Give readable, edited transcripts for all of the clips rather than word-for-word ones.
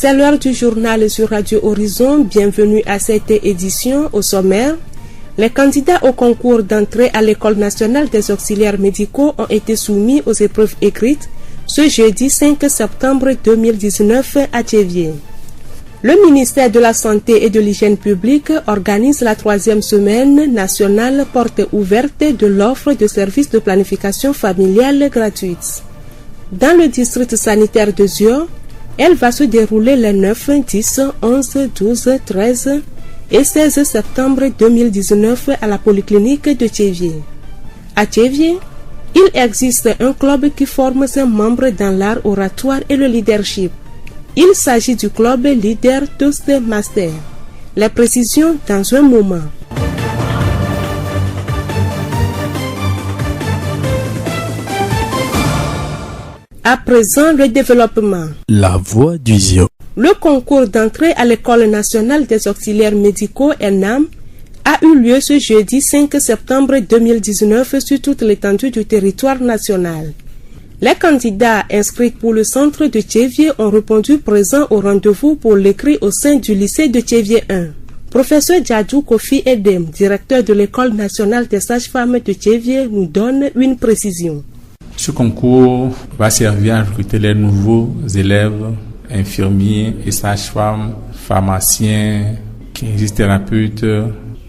C'est l'heure du journal sur Radio Horizon. Bienvenue à cette édition. Au sommaire, les candidats au concours d'entrée à l'École nationale des auxiliaires médicaux ont été soumis aux épreuves écrites ce jeudi 5 septembre 2019 à Thiéviers. Le ministère de la Santé et de l'Hygiène publique organise la 3e semaine nationale porte ouverte de l'offre de services de planification familiale gratuite. Dans le district sanitaire de Zion, elle va se dérouler les 9, 10, 11, 12, 13 et 16 septembre 2019 à la polyclinique de Thiéviers. À Thiéviers, il existe un club qui forme ses membres dans l'art oratoire et le leadership. Il s'agit du club Leader Toastmaster. Les précisions dans un moment. À présent, le développement. La voix du Zion. Le concours d'entrée à l'École nationale des auxiliaires médicaux ENAM a eu lieu ce jeudi 5 septembre 2019 sur toute l'étendue du territoire national. Les candidats inscrits pour le centre de Thiéviers ont répondu présents au rendez-vous pour l'écrit au sein du lycée de Thiéviers 1. Professeur Djadjou Kofi Edem, directeur de l'École nationale des sages-femmes de Thiéviers, nous donne une précision. Ce concours va servir à recruter les nouveaux élèves, infirmiers et sages-femmes, pharmaciens, kinésithérapeutes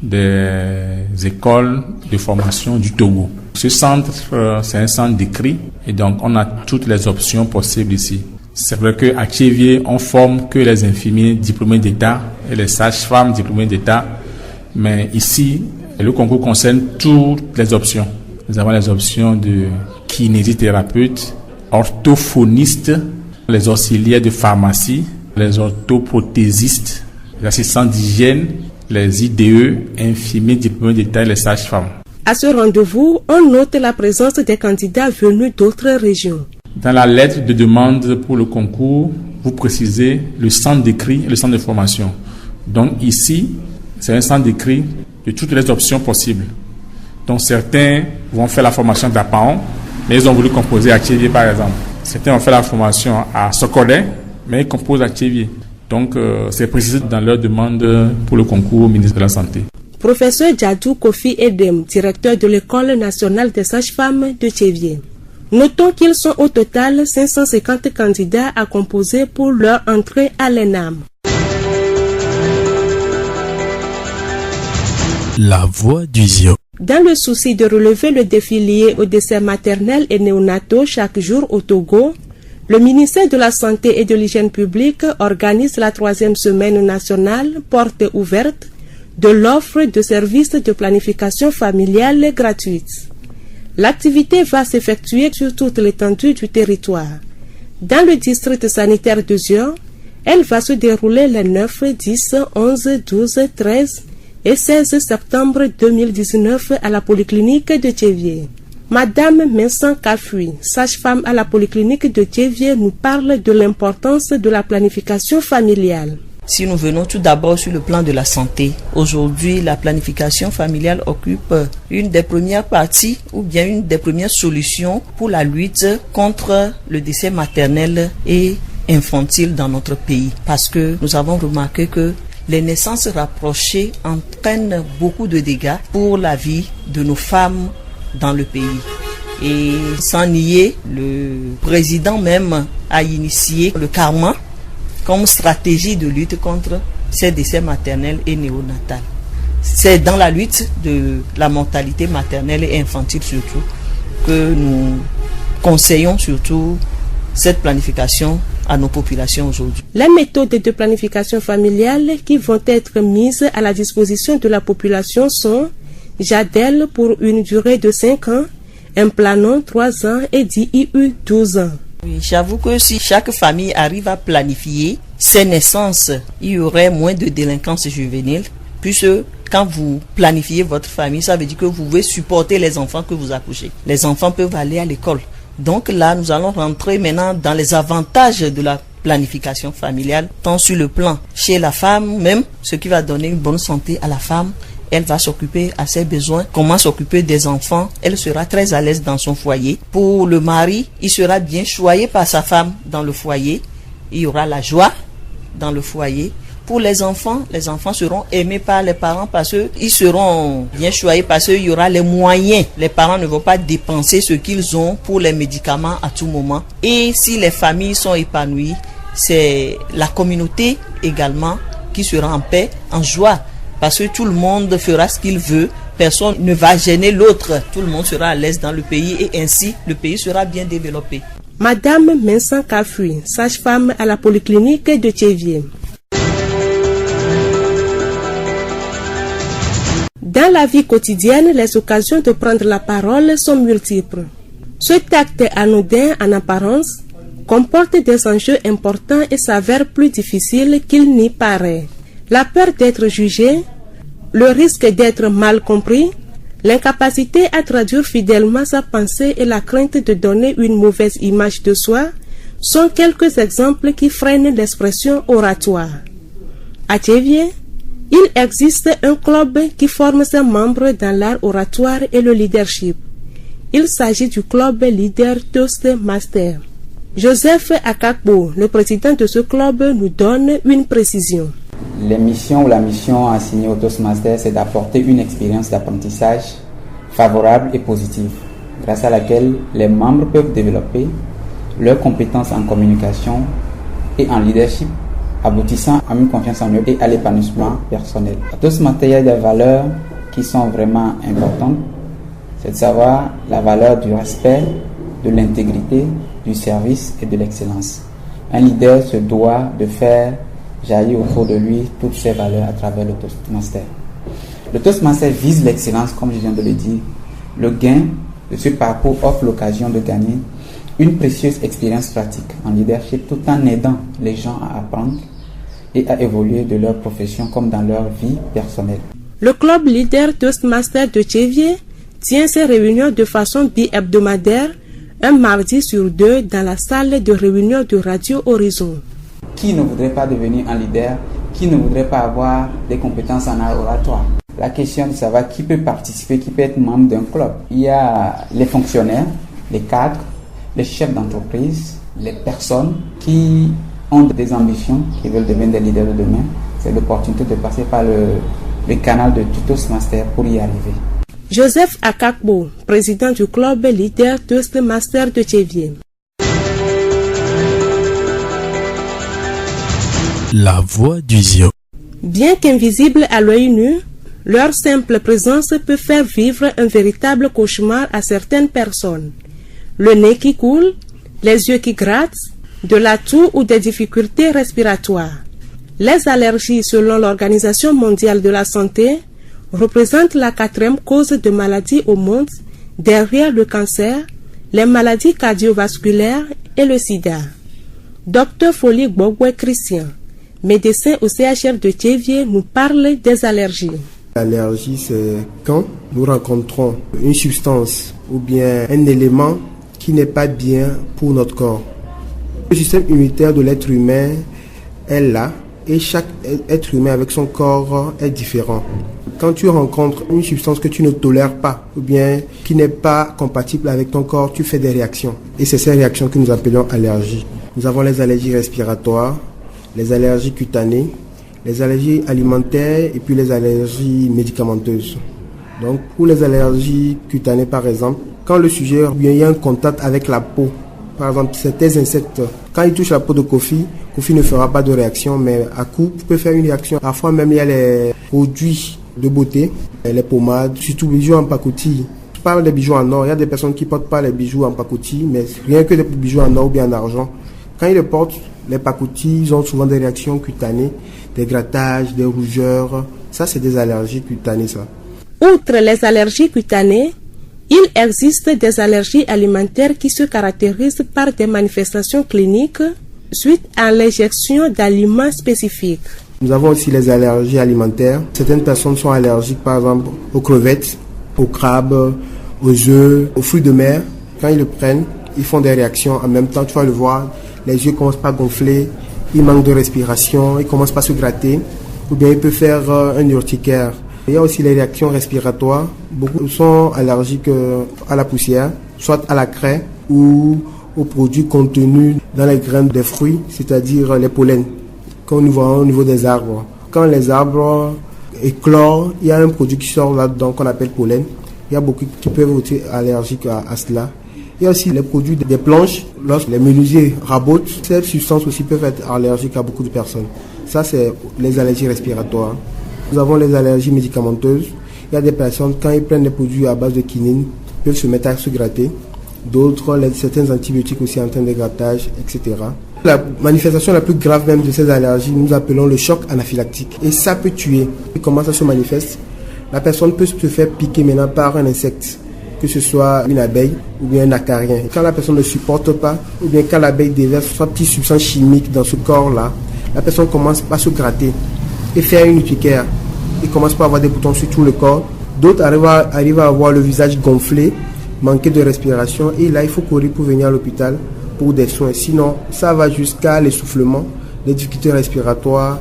des écoles de formation du Togo. Ce centre, c'est un centre d'écrit et donc on a toutes les options possibles ici. C'est vrai qu'à Thiéviers, on forme que les infirmiers diplômés d'État et les sages-femmes diplômées d'État, mais ici, le concours concerne toutes les options. Nous avons les options de kinésithérapeutes, orthophonistes, les auxiliaires de pharmacie, les orthoprothésistes, les assistants d'hygiène, les IDE, infirmiers diplômés d'État et les sages-femmes. À ce rendez-vous, on note la présence des candidats venus d'autres régions. Dans la lettre de demande pour le concours, vous précisez le centre d'écrit et le centre de formation. Donc ici, c'est un centre d'écrit de toutes les options possibles. Donc certains vont faire la formation d'Apaon, mais ils ont voulu composer à Thiéviers par exemple. Certains ont fait la formation à Sokolé, mais ils composent à Thiéviers. Donc c'est précisé dans leur demande pour le concours au ministre de la Santé. Professeur Djadjou Kofi Edem, directeur de l'École nationale des sages-femmes de Thiéviers. Notons qu'ils sont au total 550 candidats à composer pour leur entrée à l'ENAM. La voix du Zion. Dans le souci de relever le défi lié aux décès maternels et néonataux chaque jour au Togo, le ministère de la Santé et de l'Hygiène publique organise la 3e semaine nationale porte ouverte de l'offre de services de planification familiale gratuite. L'activité va s'effectuer sur toute l'étendue du territoire. Dans le district sanitaire de Zion, elle va se dérouler les 9, 10, 11, 12, 13 et 16 septembre 2019 à la polyclinique de Thiéviers. Madame Vincent Kafui, sage-femme à la polyclinique de Thiéviers, nous parle de l'importance de la planification familiale. Si nous venons tout d'abord sur le plan de la santé, aujourd'hui la planification familiale occupe une des premières parties ou bien une des premières solutions pour la lutte contre le décès maternel et infantile dans notre pays. Parce que nous avons remarqué que les naissances rapprochées entraînent beaucoup de dégâts pour la vie de nos femmes dans le pays. Et sans nier, le président même a initié le karma comme stratégie de lutte contre ces décès maternels et néonatals. C'est dans la lutte de la mortalité maternelle et infantile surtout que nous conseillons surtout cette planification à nos populations aujourd'hui. Les méthodes de planification familiale qui vont être mises à la disposition de la population sont JADEL pour une durée de 5 ans, Implanon 3 ans et DIU 12 ans. Oui, j'avoue que si chaque famille arrive à planifier ses naissances, il y aurait moins de délinquance juvénile, puisque quand vous planifiez votre famille, ça veut dire que vous pouvez supporter les enfants que vous accouchez. Les enfants peuvent aller à l'école. Donc là, nous allons rentrer maintenant dans les avantages de la planification familiale, tant sur le plan chez la femme même, ce qui va donner une bonne santé à la femme. Elle va s'occuper à ses besoins, comment s'occuper des enfants. Elle sera très à l'aise dans son foyer. Pour le mari, il sera bien choyé par sa femme dans le foyer. Il y aura la joie dans le foyer. Pour les enfants seront aimés par les parents parce qu'ils seront bien choyés, parce qu'il y aura les moyens. Les parents ne vont pas dépenser ce qu'ils ont pour les médicaments à tout moment. Et si les familles sont épanouies, c'est la communauté également qui sera en paix, en joie. Parce que tout le monde fera ce qu'il veut. Personne ne va gêner l'autre. Tout le monde sera à l'aise dans le pays et ainsi le pays sera bien développé. Madame Mensan Kafui, sage-femme à la polyclinique de Thiévié. Dans la vie quotidienne, les occasions de prendre la parole sont multiples. Cet acte anodin en apparence comporte des enjeux importants et s'avère plus difficile qu'il n'y paraît. La peur d'être jugé, le risque d'être mal compris, l'incapacité à traduire fidèlement sa pensée et la crainte de donner une mauvaise image de soi sont quelques exemples qui freinent l'expression oratoire. À Thiévié, il existe un club qui forme ses membres dans l'art oratoire et le leadership. Il s'agit du club Leader Toastmaster. Joseph Akakbo, le président de ce club, nous donne une précision. La mission assignée au Toastmaster, c'est d'apporter une expérience d'apprentissage favorable et positive, grâce à laquelle les membres peuvent développer leurs compétences en communication et en leadership, aboutissant à une confiance en eux et à l'épanouissement personnel. À Toastmaster, il y a des valeurs qui sont vraiment importantes. C'est de savoir la valeur du respect, de l'intégrité, du service et de l'excellence. Un leader se doit de faire jaillir autour de lui toutes ces valeurs à travers le Toastmaster. Le Toastmaster vise l'excellence, comme je viens de le dire. Le gain de ce parcours offre l'occasion de gagner une précieuse expérience pratique en leadership tout en aidant les gens à apprendre et à évoluer de leur profession comme dans leur vie personnelle. Le club Leader Toastmaster de Thiévié tient ses réunions de façon bi-hebdomadaire, un mardi sur 2 dans la salle de réunion de Radio Horizon. Qui ne voudrait pas devenir un leader? Qui ne voudrait pas avoir des compétences en art oratoire? La question de savoir qui peut participer, qui peut être membre d'un club. Il y a les fonctionnaires, les cadres, les chefs d'entreprise, les personnes qui ont des ambitions, qui veulent devenir des leaders de demain. C'est l'opportunité de passer par le canal de Toastmaster pour y arriver. Joseph Akakbo, président du club Leader Toastmaster de Thiévié. La voix du Zio. Bien qu'invisible à l'œil nu, leur simple présence peut faire vivre un véritable cauchemar à certaines personnes. Le nez qui coule, les yeux qui grattent, de la toux ou des difficultés respiratoires. Les allergies, selon l'Organisation mondiale de la santé, représentent la 4e cause de maladie au monde, derrière le cancer, les maladies cardiovasculaires et le sida. Dr Folie Gbogwe Christian, médecin au CHR de Thiévié, nous parle des allergies. L'allergie, c'est quand nous rencontrons une substance ou bien un élément qui n'est pas bien pour notre corps. Le système immunitaire de l'être humain est là et chaque être humain avec son corps est différent. Quand tu rencontres une substance que tu ne tolères pas ou bien qui n'est pas compatible avec ton corps, tu fais des réactions. Et c'est ces réactions que nous appelons allergies. Nous avons les allergies respiratoires, les allergies cutanées, les allergies alimentaires et puis les allergies médicamenteuses. Donc pour les allergies cutanées par exemple, quand le sujet il y a un contact avec la peau, par exemple certains insectes, quand il touche la peau de Kofi ne fera pas de réaction, mais à coup peut faire une réaction. Parfois même il y a les produits de beauté, les pommades, surtout les bijoux en pacotille. Je parle des bijoux en or, il y a des personnes qui ne portent pas les bijoux en pacotille, mais rien que des bijoux en or ou bien en argent. Quand ils les portent, les pacotilles, ils ont souvent des réactions cutanées, des grattages, des rougeurs. Ça, c'est des allergies cutanées, ça. Outre les allergies cutanées, il existe des allergies alimentaires qui se caractérisent par des manifestations cliniques suite à l'injection d'aliments spécifiques. Nous avons aussi les allergies alimentaires. Certaines personnes sont allergiques, par exemple, aux crevettes, aux crabes, aux œufs, aux fruits de mer. Quand ils le prennent, ils font des réactions. En même temps, tu vas le voir, les yeux commencent à gonfler, ils manquent de respiration, ils commencent à se gratter, ou bien ils peuvent faire un urticaire. Il y a aussi les réactions respiratoires. Beaucoup sont allergiques à la poussière, soit à la craie ou aux produits contenus dans les graines des fruits, c'est-à-dire les pollens. qu'on nous voit au niveau des arbres. Quand les arbres éclorent, il y a un produit qui sort là-dedans qu'on appelle pollen. Il y a beaucoup qui peuvent être allergiques à cela. Il y a aussi les produits des planches. Lorsque les menuisiers rabotent, ces substances aussi peuvent être allergiques à beaucoup de personnes. Ça, c'est les allergies respiratoires. Nous avons les allergies médicamenteuses. Il y a des personnes, quand ils prennent des produits à base de quinine, peuvent se mettre à se gratter. D'autres, certains antibiotiques aussi en termes de grattage, etc. La manifestation la plus grave même de ces allergies, nous appelons le choc anaphylactique. Et ça peut tuer. Et comment ça se manifeste? La personne peut se faire piquer maintenant par un insecte, que ce soit une abeille ou bien un acarien. Quand la personne ne supporte pas, ou bien quand l'abeille déverse sa petite substance chimique dans ce corps-là, la personne commence à se gratter et faire une urticaire. Il commence par avoir des boutons sur tout le corps. D'autres arrivent à avoir le visage gonflé, manquer de respiration. Et là, il faut courir pour venir à l'hôpital pour des soins. Sinon, ça va jusqu'à l'essoufflement, les difficultés respiratoires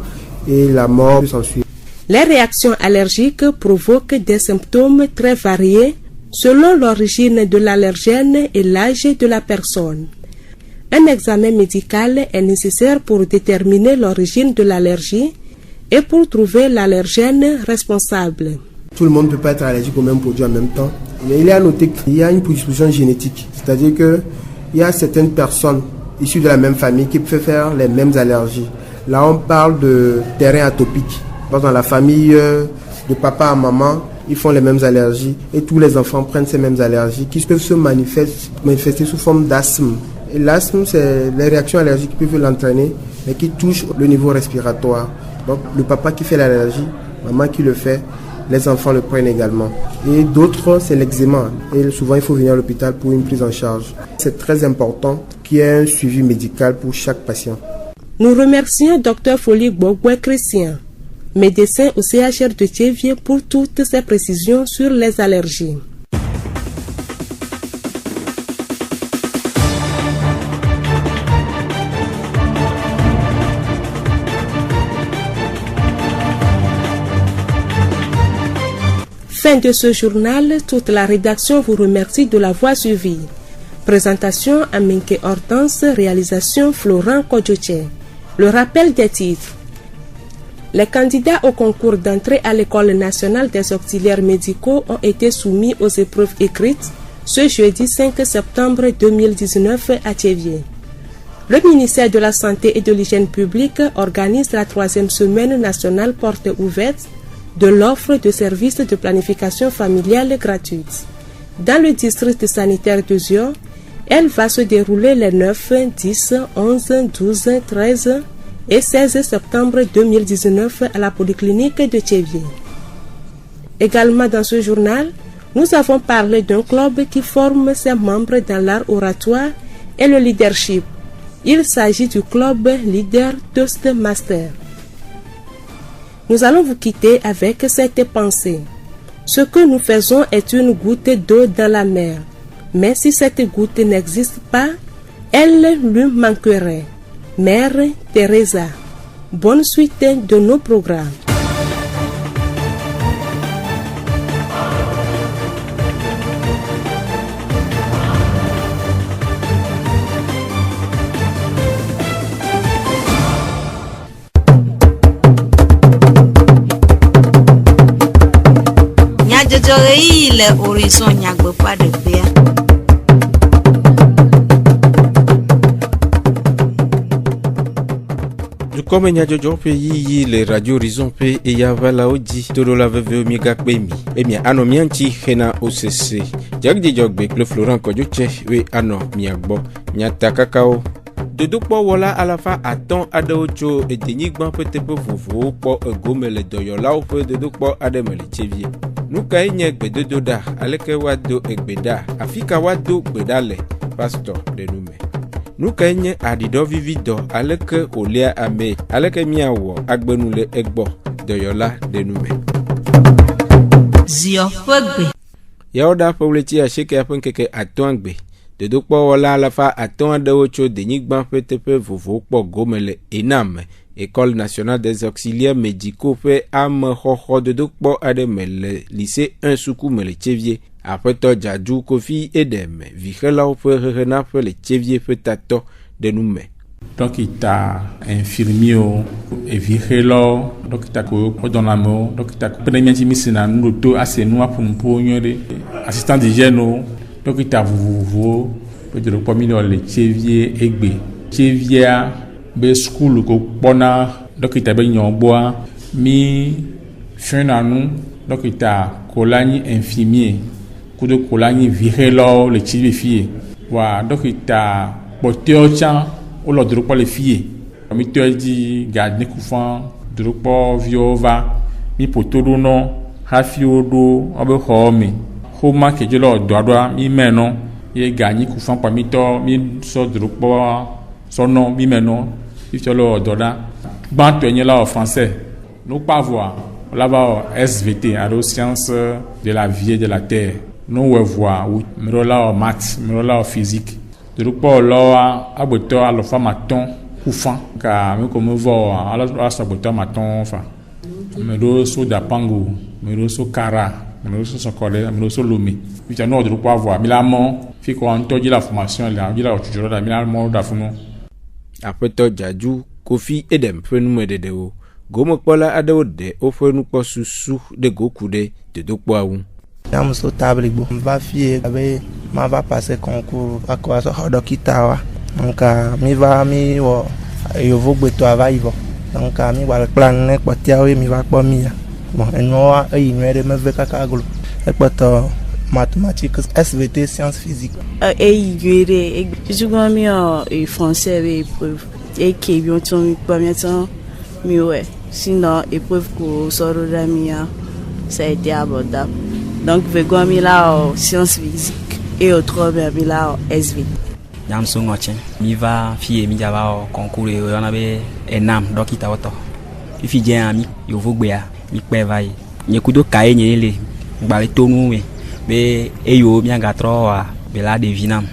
et la mort peut s'ensuivre. Les réactions allergiques provoquent des symptômes très variés selon l'origine de l'allergène et l'âge de la personne. Un examen médical est nécessaire pour déterminer l'origine de l'allergie et pour trouver l'allergène responsable. Tout le monde ne peut pas être allergique au même produit en même temps. Mais il est à noter qu'il y a une prédisposition génétique, c'est-à-dire qu'il y a certaines personnes issues de la même famille qui peuvent faire les mêmes allergies. Là, on parle de terrain atopique. Dans la famille de papa à maman, ils font les mêmes allergies et tous les enfants prennent ces mêmes allergies qui peuvent se manifester sous forme d'asthme. Et l'asthme, c'est les réactions allergiques qui peuvent l'entraîner, mais qui touchent le niveau respiratoire. Donc, le papa qui fait l'allergie, maman qui le fait, les enfants le prennent également. Et d'autres, c'est l'eczéma. Et souvent, il faut venir à l'hôpital pour une prise en charge. C'est très important qu'il y ait un suivi médical pour chaque patient. Nous remercions Dr Folie Gbogwe Christian, médecin au CHR de Tchévié, pour toutes ces précisions sur les allergies. Fin de ce journal, toute la rédaction vous remercie de l'avoir suivi. Présentation Aminke Hortense, réalisation Florent Kodjoche. Le rappel des titres. Les candidats au concours d'entrée à l'École nationale des auxiliaires médicaux ont été soumis aux épreuves écrites ce jeudi 5 septembre 2019 à Tchévié. Le ministère de la Santé et de l'Hygiène publique organise la 3e semaine nationale porte ouverte de l'offre de services de planification familiale gratuite. Dans le district sanitaire de Zion, elle va se dérouler les 9, 10, 11, 12, 13 et 16 septembre 2019 à la polyclinique de Tchévié. Également dans ce journal, nous avons parlé d'un club qui forme ses membres dans l'art oratoire et le leadership. Il s'agit du club Leader Toastmaster. Nous allons vous quitter avec cette pensée. Ce que nous faisons est une goutte d'eau dans la mer. Mais si cette goutte n'existe pas, elle lui manquerait. Mère Teresa. Bonne suite de nos programmes. Le horizon nyagbe pas de bien. Du comme nyajojo pe yi le radio horizon pe e ya vala oji todo la veve mi gakbe mi e mi ano mi anti hena OCC jagdi jogbe le Florent Kodjoche we ano mi agbo nyata kakao dodo po wala alafa aton adocho e denigban petepo vovo po egome le doyola o pe dodo po ademele Tchévié. Nuka enye gbedodo da aleke wado egbeda afika wado gbedale pastor de nume. Nuka enye adido vivido aleke olea ame aleke miawo agbenule egbo doyola de nume. Zio fogbe. Yaoda powleti asheke apenkeke atongbe. Dodo po wala alafa aton adocho denigban petepe vovo po gomele ename. École nationale des auxiliaires médicaux fait am hoho de dokpo ademele lycée 1 soukou mele Tchévié après to jadou kofi edem vikhela ou peut rena le Tchévié peut tato de nous. dókítà infirmier evihelɔ dókítà ko kɔdɔnamɔ dókítà ko pɛnɛmiɛnti misina nuɖoto asenu aƒonuƒo nyuie ɖe assistant d'hygiène dókítà vovovowo be dzodokpɔ mi le tsevie egbe tsevia be skul ko kpɔna dókítà be nyɔ gbɔa mi fiɔna nu dókítà ko la nyi infirmier kudo ko la nyi vihelɔ le tsevie fie wa dókítà kpɔtɔewo tsã wole drokpɔ le fie mi tɔ dzi gardien kufan drokpɔ viwo va mi poto ɖo nɔ hafi woɖo wobe xɔ me xɔma kedze le dɔa ɖoa mi me nɔ ye gardien kufan kpa mi tɔ mi sɔ drokpɔ sɔnɔ mi me nɔ fifia le dɔ ɖa gbãtɔe nye la français nukpavɔa la va SVT alo science de la vie et de la terre nuwevɔa mero la maths mero la physique drokpɔ lɔa agbetɔ alɔfa matɔ̃ kufan ka mi ko me vɔ ala asɔ agbetɔ matɔ̃ fa me ɖo so dapango me ɖo so kara me ɖo so sɔkɔɖe me ɖo so lome fifia nɔ drokpɔ avɔa mi la mɔ fi ko ŋutɔ dzi la formation le dzi la ɔtsutsɔ ɖa mi la mɔ ɖa funu. Aƒetɔ dzadzu Kofi Edem ƒe numeɖeɖewo gomekpɔla aɖewo ɖe woƒe nukpɔsusu ɖe goku ɖe dodokpɔa ŋu. Nyamso Tabligbo va fie abe ma va passer concours akɔ asɔ xɔ dɔkita wa donc mi va mi wɔ yevugbetɔ va yi vɔ donc mi gba le plan ne kpɔtiawo mi va kpɔ mi ya bon enuawo eyi nyuie ɖe meve kaka glo ekpɔtɔ mathématique SVT science physique eyi nyuie ɖe tutugbɔ mi français be épreuve eke bi wotɔ mi kpɔ miatɔ mi wɔ sinon épreuve ko sɔ ɖo ɖa mi ya ça a été abordable. Donc, vegan mi la science physique et autres mi la SVT. Nyam so ngochen mi va fie mi java concours e ona be enam dokita woto. Fifi je ami yo vogbea mi pe vai. Nye kudo kae nye le gbale tonu me be eyo mi anga troa be la devinam.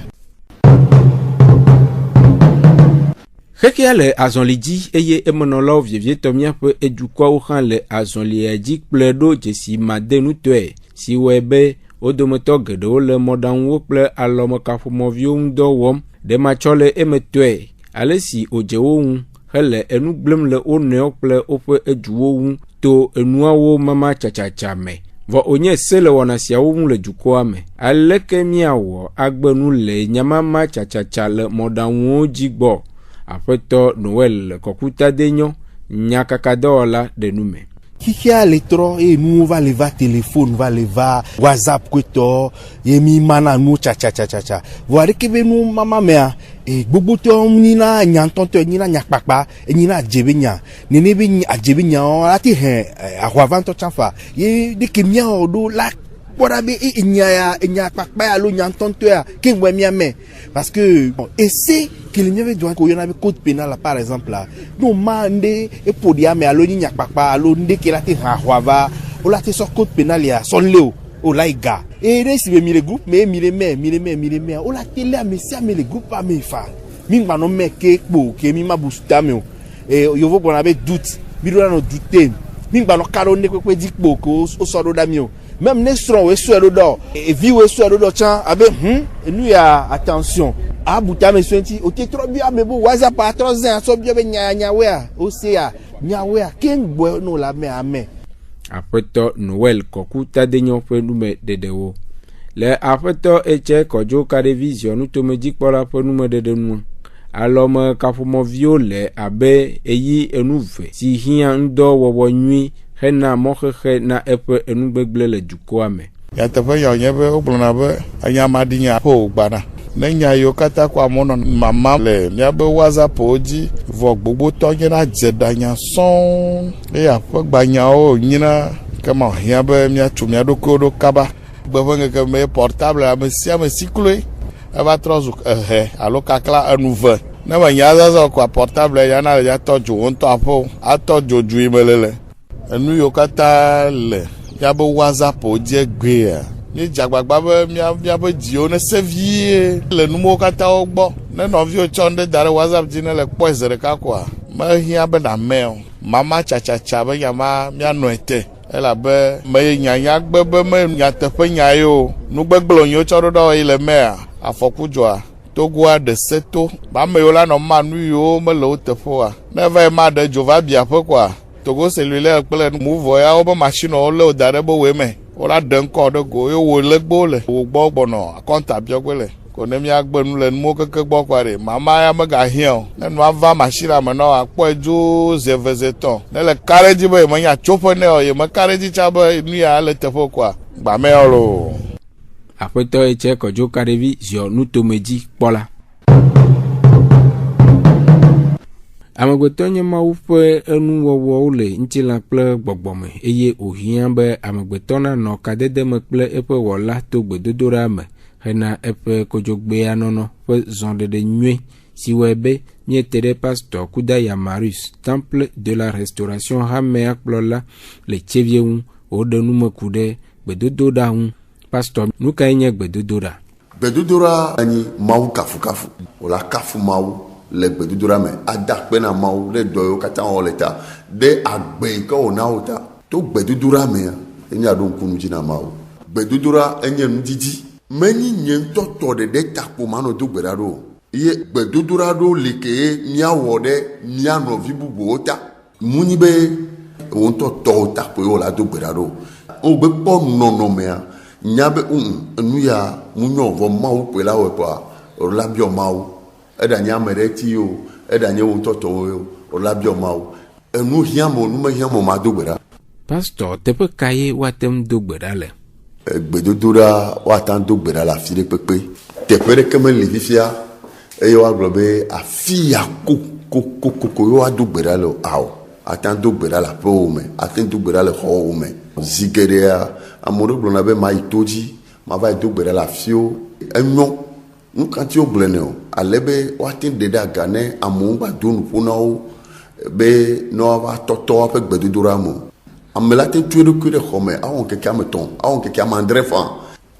Xexea le azɔli dzi eye emenɔlawo vievietɔ míaƒe edukɔwo hã le azɔlia dzi kple ɖo dzesi madenutɔe si wɔe be wo dometɔ geɖewo le mɔɖaŋuwo kple alɔmekaƒomɔviwo ŋu dɔ wɔm ɖe matsɔ le emetɔe ale si wodze wo ŋu hele enu gblẽm le wo nɔewo kple woƒe eduwo ŋu to enuawo mama tsatsatsa me vɔ wònye se le wɔna siawo ŋu le dukɔa me aleke miawɔ agbe nu le nyamama tsatsatsa le mɔɖaŋuwo dzi gbɔ. Aƒetɔ Noel kɔkuta de nyɔ nyakakadɔwɔla ɖe nu me. Xixia le trɔ eye nuwo va le va téléphone va le va WhatsApp kotɔ ye mi mana nu tsatsatsatsa vɔ aɖeke be nu mama mea gbogbotɔ nyina nyatɔtɔ nyina nyakpakpa nyina adzebe nya nene be adzebe nyawo ati hɛ ahɔavantɔ tsafa ye ɖeke miawɔ ɖo la kpɔɖa be enya kpakpa ya alo nyatɔtɔ ya ke ŋgɔe miame parce que ese kele miave dɔn ko yɔna be code pénal par exemple la no ma nde epodia me alo nya kpakpa alo nde ke la te ha hwava o la te so code pénal ya sonleo o la iga e ne si be mi le groupe me o la te le mesia me le groupe a me fa mi ngba no me ke kpo ke mi ma busta me o e yo vo bona be doute mi do na no douter mi ngba no karo ne kwe di kpo ko o so do da mi o même ne strong we so do do e vi we so do do chan abe enu ya attention abuta me senti o te tro bia me bo WhatsApp a 3 ans so bia be nya wea o se ya nya wea ken gbo no la me ame. Aƒetɔ Noel kɔkuta de nyo ƒe nume ɖeɖewo le aƒetɔ eche kɔdzo kaɖevizion nutomedzikpɔla ƒe nume ɖeɖe nu alɔme kaƒomɔviwo le abe eyi enu ve si hiã ŋdɔ wɔwɔ nyui hena mɔxexe na eƒe enugbegble le dukɔa me. Yateƒe ya nye be wogblɔna be anyamadinya ƒo gbana ne nya yiwo katã ko amewo nɔ mama le miabe WhatsAppwo dzi vɔ gbogbotɔ nye na dze ɖanya sɔŋ eye aƒe gbanyawo nyina kema hiã be miatso mia ɖokuiwo ɖo kaba gbe ƒe ŋkeke me portable ame sia ame si kloe eva trɔ zu ehe alo kakla enu ve ne me nya zazɔ ko portable ya na le ya tɔ dzo wo ŋutɔ aƒewo atɔ dzodzoe me lele enu yiwo katã le miabe WhatsAppwo dzi egbea mi dzagbagba be miabe dziwo ne se vie le nuwo katã wo gbɔ ne nɔviwo tsɔ ŋɖe da ɖe WhatsApp dzi ne le kpɔe ze ɖeka koa mehiã be nàme o mama tsatsatsa be nyama mianɔe te elabe me nyanya gbe be me nyateƒe nya ye o nugbegblẽ yiwo tsɔ ɖo ɖe yi le mea afɔku dzɔa Togoa de seto. Ba me yo la no manu yo me lo tefoa. Never ma de jova bia pe kwa. Togo cellulaire pele move ya obo machine o le o dare bo we me. O la den ko de go yo wo le gbo le. O gbo gbono akonta bi ogbele. Ko ne mi agbenu le mo keke gbo kware. Mama ya me ga hian. Ne no ava machine me no apo ejo zevezeton. Ne le carriage bo me nya chopo ne o ye me carriage cha bo nu ya le tefo kwa. Gba me oro. Aƒetɔ etse kɔdzo kaɖevi ziɔ nutomedzi kpɔla. Amegbetɔ nye Mawu ƒe enuwɔwɔwo le ŋutilã kple gbɔgbɔme eye wòhiã be amegbetɔ nanɔ kadede me kple eƒe wɔla to gbedodoɖa me hena eƒe kodzogbea nɔnɔ ƒe zɔɖeɖe nyuie si wɔe be míete ɖe pastor Kudaya Marius Temple de la Restauration hamea kplɔla le tsevie ŋu wòɖe numeku ɖe gbedodoɖa ŋu. Pastor, nu kae nye gbedodoɖa? Gbedodoɖa enyi Mawu kafukafu. Wòla kafu Mawu le gbedodoɖa me. Ada kpe na Mawu ɖe dɔ yiwo katã wɔ le ta. Ɖe agbe yi ke wòna wo ta. To gbedodoɖa mea, enye aɖo ŋku nu dzi na Mawu. Gbedodoɖa enye nudidi. Menyi nye ŋutɔ tɔ ɖeɖe ta kpo manɔ do gbe ɖa ɖo. Ye gbedodoɖa ɖo li ke míawɔ ɖe mía nɔvi bubuwo ta. Munyi be wo ŋutɔ tɔwo ta kpo ye wòla do gbe ɖa ɖo. Wo gbe kpɔ nɔnɔmea. Nyabe nu ya munyo vo Mawu pe la we pa o la bio Mawu eda nya mere ti o eda nya won toto o la bio Mawu enu hiamo nu me hiamo ma do gbera. Pastor teƒe kaye watem do gbera le gbedodoɖa watan do gbera la fi de pepe teƒe de keme le fifia eye wa glo be afi ya ko yo do gbera le awo atan do gbera la pe o me atan do gbera le ho o me zigedea amodo blona be ma itoji ma va do gbera la fio enyo nkanti o gblene o alebe watin de da gane amu gba do nu pona o be no va toto pe gbedodoɖa mo amela te tuedo ku de xome awon keke ameton awon keke amandre fa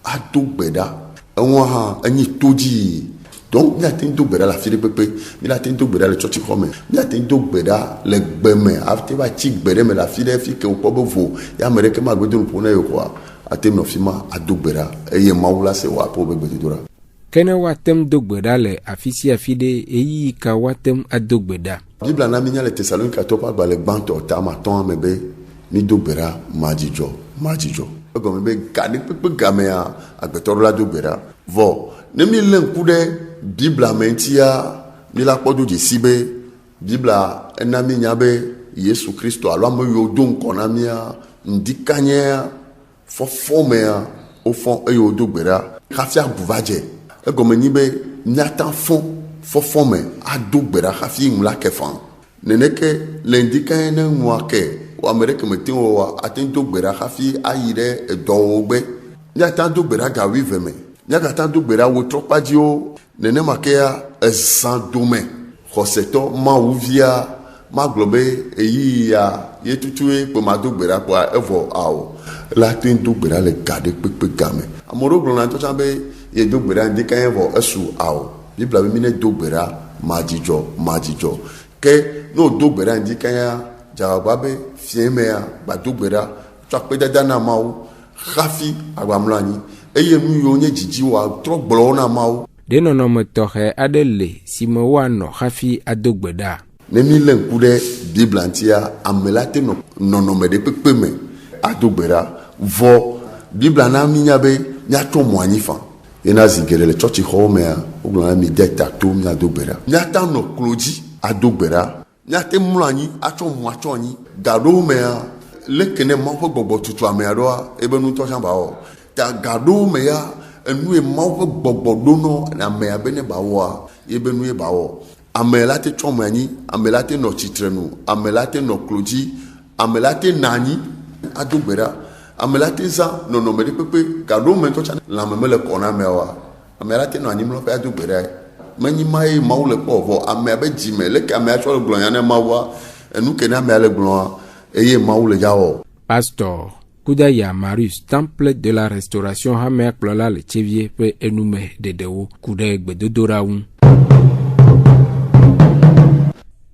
ado gbeda enwa ha enyi toji donc mi atin do gbeda la fi de pepe mi atin do gbeda le church xome mi atin do gbeda le gbeme afte ba chi gbede me la fi de fi ke o po vo ya mere ke ma gbedo nu pona yo kwa atem no fima ado gbeda eye Mawu se wa po gbedodoɖa kene watem do gbeda le afisi afide eyi ka watem ado gbeda. Bibla na mi nya le Thessalonica to pa le gbanto ta ma ton me be mi do gbeda majijo ego me be gade pepe gamea agbetoro la do gbeda vo ne mi le nku de Bibla mentia mi la kpodo je sibe Bibla na mi nya be Yesu Kristo alo mo yo do nko na mi a ndikanya fo mea o fon e yo do gbeda khafia buvaje ego me ni be nyatan fo me ado gbeda khafi mla kefan neneke lendika ne nwake o America metin o atin do gbeda khafi ayire edo gbe nyatan do gbeda ga wive me nyatan do gbeda wo tropaji o nene makea ezan dome khoseto ma uvia ma globe eyi ya yetutue po ma do gbeda po evo awo la tin do gbeda le gade pepe game amoro glona to chambe ye do gbeda ndika evo esu awo Bibla be mine do gbera majijo ke no do gbera ndika ya jawaba be fieme ya ba do gbera twa pe dada na Mawu khafi agbamlani eye nu yo nye jiji wa tro gblo na Mawu de no me tohe adele si me wa no khafi ado gbeda ne mi len kude Bibla ntia amelate no me de pepe me ado gbera vo Bibla na mi nya be nya to mo anyifa ena zigere le church home ya oglona mi deta to mi adogbera nyata no kloji adogbera nyate mlanyi acho mwacho anyi gado me ya lekene ma ko gbogbo tutu ameado ebe nu to chamba o ta gado me ya enu e ma ko gbogbo dono na me abene bawo ebe nu e bawo amelate chomo anyi amelate no chitrenu amelate no kloji amelate nani adogbera amelate za no me de pepe gado me to chana la me le kona mewa amelate no animlo pe adu gbere manyi mai Mawu le po vo ame be jime le ka me acho le glon ya na mawa enu ke na me le glon eye Mawu le jawo. Pastor Kudaya Marius Temple de la Restauration hamea kplola le chevie pe enume dedewo kude gbedodoɖa ŋu.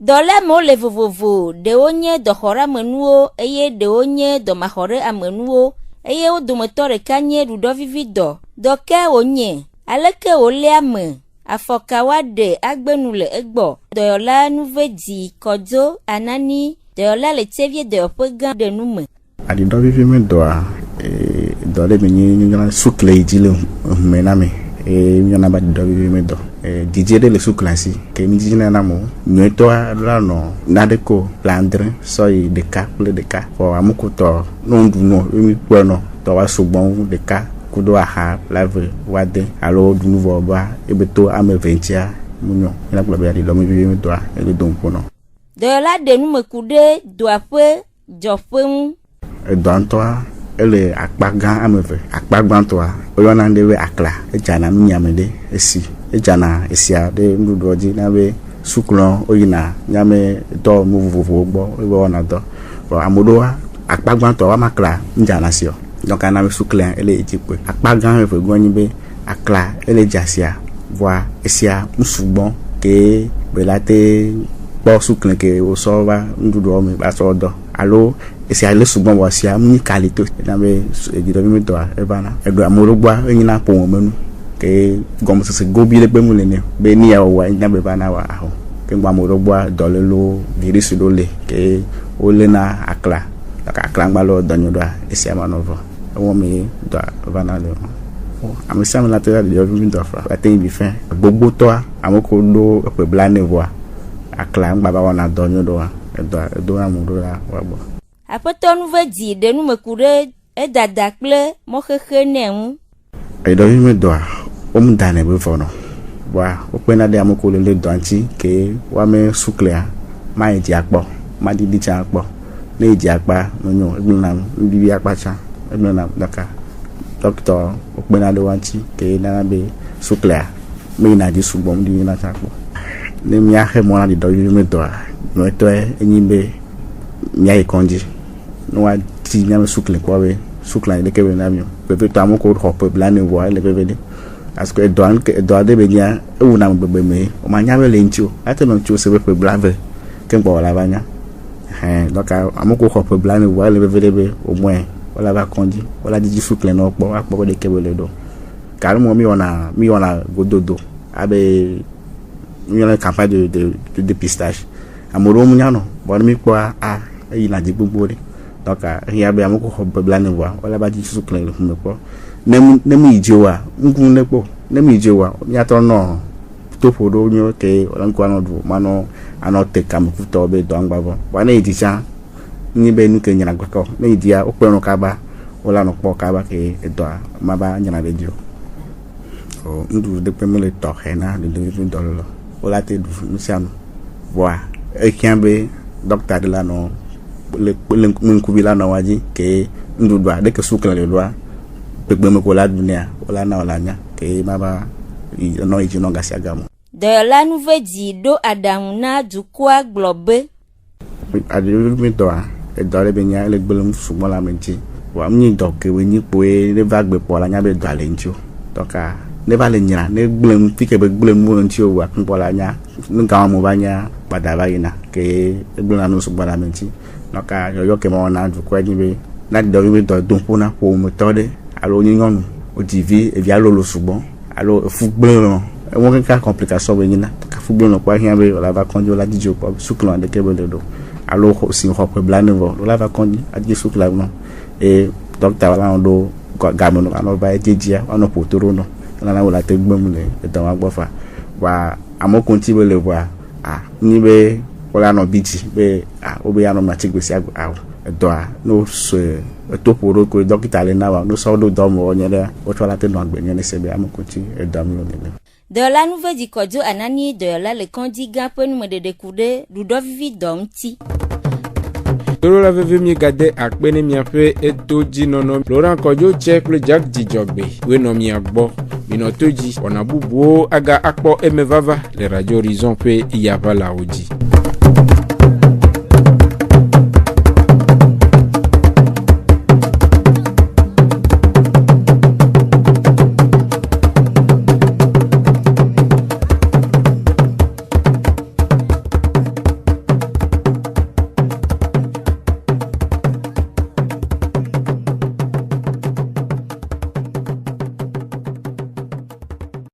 Dɔlémo le vovovo ɖewo nye dɔxɔɖeamenuwo eye ɖewo nye dɔmaxɔɖeamenuwo eye wo dometɔ ɖeka nye ɖuɖɔvividɔ dɔke wònye aleke wòléa me afɔkawa de agbenu le egbɔ. Dɔyɔla nuvedi kɔdzo anani dɔyɔla le tevie dɔyɔƒe gã de nume. Adidɔ vivi me dɔa dɔ le me nyɔna sukle dzi le mena me nyɔna ba didɔ vivi me dɔ didie de le sukle si ke mi dzi na mo nyuetɔ la nɔ nade ko plandre sɔyi ɖeka kple ɖeka fɔ amukutɔ nɔnɖunɔ mi kpɔ nɔ tɔ wa sugbɔn ɖeka kudo aha lave wade alo dunuvɔ ba ebe to ame ventia munyo ina kpɔ be adidɔ vivi me dɔa ele do ŋkɔ. Dɔyɔla de nume ku ɖe doaƒe dzɔƒe ŋu. Edɔntɔa ele akpa gã ame eve. Akpa gbãtɔa oyɔna ɖe be akla edzana nunyame ɖe esi edzana esia ɖe nuɖuɖua dzi na be suklɔ oyina nyame dɔ nu vovovowo gbɔ ebe wɔna dɔ. Ame ɖewoa akpa gbãtɔa wa makla nudzana si o. Donc ana be suklea ele edzi kpe. Akpa gã eve gbɔ nyi be akla ele dzasia voa esia nusugbɔ ke bela te kpɔ sukle ke wosɔ va nuɖuɖua me ba sɔ dɔ alo esia le sugbɔn wɔ sia mu kalito na be edidɔ mi dɔa evana edo amorogbua enyina ƒome menu ke gɔmesese gobi le gbemu le ne be ni ya wɔwa enya be vana wa aho ke gba amorogbua dɔlelo virisi do le ke wo le na akla akla ngbalo dɔnyo doa esia ma no vɔ ewɔ me doa vana le ame sia me la te edidɔ mi dɔ fra ate bi fɛ gbogbotɔa amoko do eƒe bla ne vɔa akla ngbaba wɔna dɔnyo doa edo amudo la wa gbɔ. Aƒetɔ nuvedi de nume ku ɖe edada kple mɔxexe ne ŋu. Edɔvi me dɔa wom da ne be vɔ nɔ. Boa wokpena ɖe ame ko le dɔa ŋuti ke woame suklea ma yi dzi akpɔ ma didi tsa akpɔ ne yi dzi akpa menyo egblẽna nubibi akpa tsa egblẽna dɔka dɔkitɔ wokpena ɖe wa ŋuti ke nana be suklea me yina dzi sugbɔ didi na tsa akpɔ. Ne miaxe mɔ na ɖidɔvi me dɔa nyuetɔe enyi be miayi kɔndzi ne woati miame sukle kpɔ be suklea ɖeke be na mio pepetɔ ame ko xɔ ƒe bla ne vɔa ele veve ɖe parce que edɔa ɖe be nya ewuna me gbegbe me woma nya be le ŋuti o ate nɔ ŋuti o se be ƒe bla ve ke ŋgbɔ wòla va nya donc ame ko xɔ ƒe bla ne vɔa ele veve ɖe be omɔe wola va kɔndzi wola didi sukle nɔ kpɔ akpɔ be ɖeke be le ɖo kari mo mi wɔna gododo abe mi wɔna campagne de dépistage ame ɖewo mu nya nɔ bɔn mi kpɔa eyina dzi gbogbo ɖe donc eya be ame ko xɔ bebla ne vɔa wala ba dzi sukle le ƒume kpɔ ne mu yi dzi oa ŋku ne kpɔ ne mu yi dzi oa miatɔ nɔ toƒo ɖewo nyo ke wala ŋku anɔ ɖu manɔ anɔ te kamekutɔ be dɔ ŋgba vɔ wa ne yi dzi tsã nyi be nu ke nyina gbekɔ ne yi dzia wokplɔ nɔ kaba wala nɔ kpɔ kaba ke edɔa ma ba nyina ɖe dzi o nuɖuɖu ɖe kpe mele tɔxɛ na ɖeɖevi dɔlɔlɔ wala te ɖu nu sia nu voa ekia be dɔkita de la nɔ le ŋkuvi la nɔ wa dzi ke nuɖuɖua ɖeke sukle le ɖoa kpekpeme ko la dunia wala na wala nya ke ma ba nɔ yi dzi nɔ gasia gamo. Dɔyɔla nuvedi ɖo aɖaŋu na dukɔa gblɔ be. Aɖevi mi dɔa edɔ ɖe be nya ele gblẽm sugbɔ la me ŋuti wa mi dɔ ke wenyi kpoe ne va gbe kpɔ la nya be dɔa le ŋuti o dɔka ne va le nyina ne gblẽm fike be gblẽm wo ŋuti o wa kpɔ la nya nu gã mo va nya gbada va yina ke egblẽna nu sugbɔ la me ŋuti nɔka yɔyɔ ke ma wɔna dukɔa dzi be na dɔvi be dɔ do ƒo na ƒometɔ ɖe alo nye nyɔnu wodzi vi evia lolo sugbɔ alo efu gblẽlɔ ewɔ keka complication be nyina kafu gblẽlɔ kpɔ hiã be wòla va kɔndzi wòla didi kpɔ suklɔ ɖeke be le ɖo alo si xɔ ƒe bla ne vɔ wòla va kɔndzi adidi suklɔ nɔ eye dɔkita wòla nɔ ɖo game nɔ anɔ va edzedzia anɔ ƒoto ɖo nɔ elana wòla te gbem le edɔ wa gbɔ fa wa amewo ko ŋuti be le voa nyi be wòla nɔ bidzi be wobe ya nɔ matsigbe sia awo edɔa no so etoƒo ɖo ko dɔkita le na wa no sɔ ɖo dɔ me wɔnyɛ ɖe wotsɔ la te nɔ agbe nye ne se be ame ko ŋuti edɔa mi wɔ nene. Dɔyɔla nuvedi kɔdzo anani dɔyɔla le kɔndzi gã ƒe numeɖeɖe ku ɖe ɖuɖɔ vivi dɔ ŋuti. Toro la veve mi gade akpe ne miaƒe eto dzi nɔnɔ Laurent Kɔdzo tse kple Jack Dzidzɔgbe we nɔ mia gbɔ minɔ to dzi wɔna bubuwo aga akpɔ eme vava le Radio Horizon ƒe yava la wo dzi.